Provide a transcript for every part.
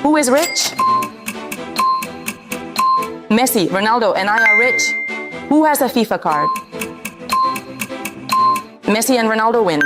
Who is rich? Messi, Ronaldo, and I are rich. Who has a FIFA card? Messi and Ronaldo win.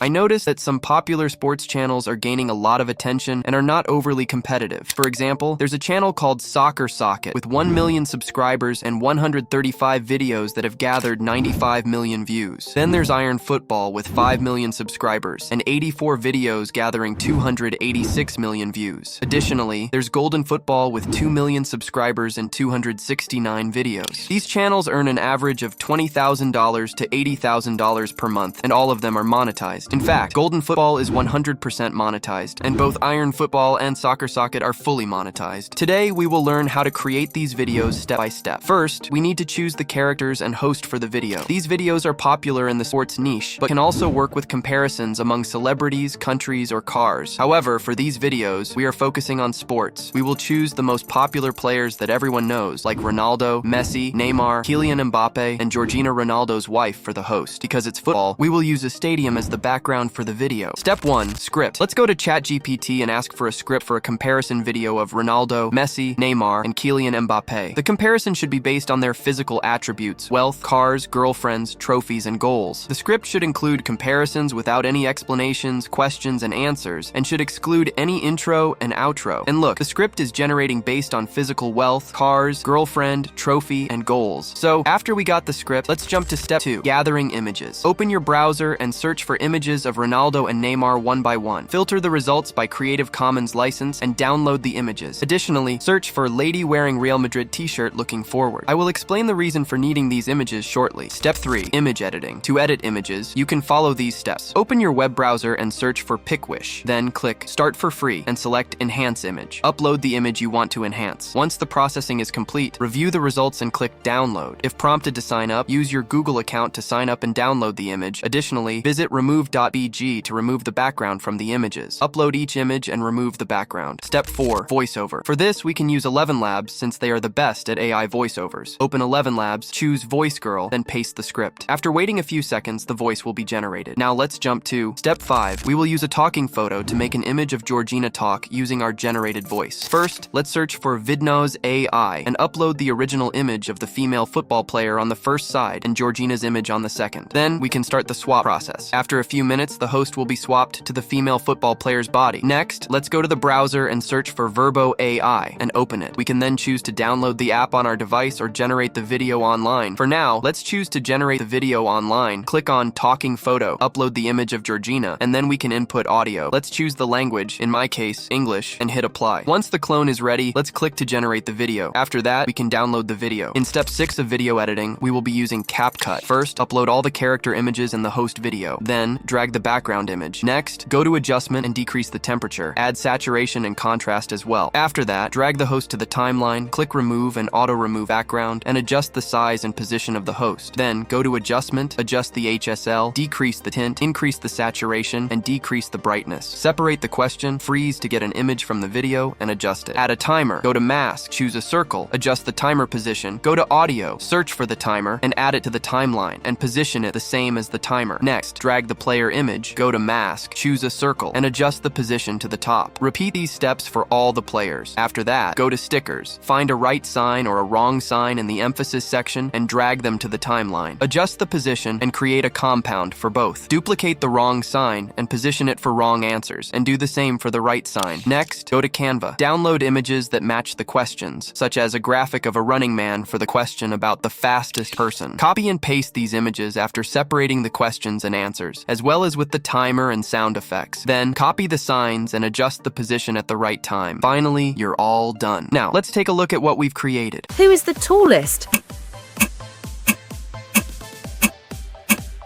I noticed that some popular sports channels are gaining a lot of attention and are not overly competitive. For example, there's a channel called Soccer Socket with 1 million subscribers and 135 videos that have gathered 95 million views. Then there's Iron Football with 5 million subscribers and 84 videos gathering 286 million views. Additionally, there's Golden Football with 2 million subscribers and 269 videos. These channels earn an average of $20,000 to $80,000 per month, and all of them are monetized. In fact, Golden Football is 100% monetized, and both Iron Football and Soccer Socket are fully monetized. Today, we will learn how to create these videos step by step. First, we need to choose the characters and host for the video. These videos are popular in the sports niche, but can also work with comparisons among celebrities, countries, or cars. However, for these videos, we are focusing on sports. We will choose the most popular players that everyone knows, like Ronaldo, Messi, Neymar, Kylian Mbappe, and Georgina Ronaldo's wife for the host. Because it's football, we will use a stadium as the background for the video. Step 1. Script. Let's go to ChatGPT and ask for a script for a comparison video of Ronaldo, Messi, Neymar, and Kylian Mbappe. The comparison should be based on their physical attributes, wealth, cars, girlfriends, trophies, and goals. The script should include comparisons without any explanations, questions, and answers, and should exclude any intro and outro. And look, the script is generating based on physical wealth, cars, girlfriend, trophy, and goals. So after we got the script, let's jump to step 2, gathering images. Open your browser and search for images of Ronaldo and Neymar one by one. Filter the results by Creative Commons license and download the images. Additionally, search for lady wearing Real Madrid t-shirt looking forward. I will explain the reason for needing these images shortly. Step 3, image editing. To edit images, you can follow these steps. Open your web browser and search for PicWish. Then click Start for Free and select Enhance Image. Upload the image you want to enhance. Once the processing is complete, review the results and click Download. If prompted to sign up, use your Google account to sign up and download the image. Additionally, visit remove.bg to remove the background from the images. Upload each image and remove the background. Step 4, voiceover. For this, we can use 11 Labs since they are the best at AI voiceovers. Open 11 Labs, choose Voice Girl, then paste the script. After waiting a few seconds, the voice will be generated. Now let's jump to Step 5. We will use a talking photo to make an image of Georgina talk using our generated voice. First, let's search for Vidno's AI and upload the original image of the female football player on the first side and Georgina's image on the second. Then we can start the swap process. After a few minutes, the host will be swapped to the female football player's body. Next, let's go to the browser and search for Verbo AI and open it. We can then choose to download the app on our device or generate the video online. For now, let's choose to generate the video online. Click on Talking Photo, upload the image of Georgina, and then we can input audio. Let's choose the language, in my case, English, and hit apply. Once the clone is ready, let's click to generate the video. After that, we can download the video. In step 6 of video editing, we will be using CapCut. First, upload all the character images in the host video. Then, drag the background image. Next, go to adjustment and decrease the temperature. Add saturation and contrast as well. After that, drag the host to the timeline, click remove and auto remove background, and adjust the size and position of the host. Then, go to adjustment, adjust the HSL, decrease the tint, increase the saturation, and decrease the brightness. Separate the question, freeze to get an image from the video, and adjust it. Add a timer. Go to mask, choose a circle, adjust the timer position, go to audio, search for the timer, and add it to the timeline, and position it the same as the timer. Next, drag the player image, go to mask, choose a circle, and adjust the position to the top. Repeat these steps for all the players. After that, go to stickers. Find a right sign or a wrong sign in the emphasis section and drag them to the timeline. Adjust the position and create a compound for both. Duplicate the wrong sign and position it for wrong answers, and do the same for the right sign. Next, go to Canva. Download images that match the questions, such as a graphic of a running man for the question about the fastest person. Copy and paste these images after separating the questions and answers, as well as with the timer and sound effects. Then, copy the signs and adjust the position at the right time. Finally, you're all done. Now, let's take a look at what we've created. Who is the tallest?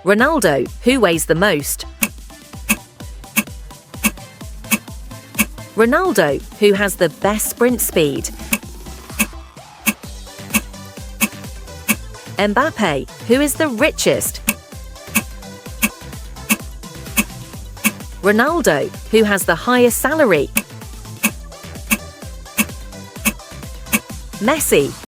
Ronaldo. Who weighs the most? Ronaldo. Who has the best sprint speed? Mbappe. Who is the richest? Ronaldo. Who has the highest salary? Messi.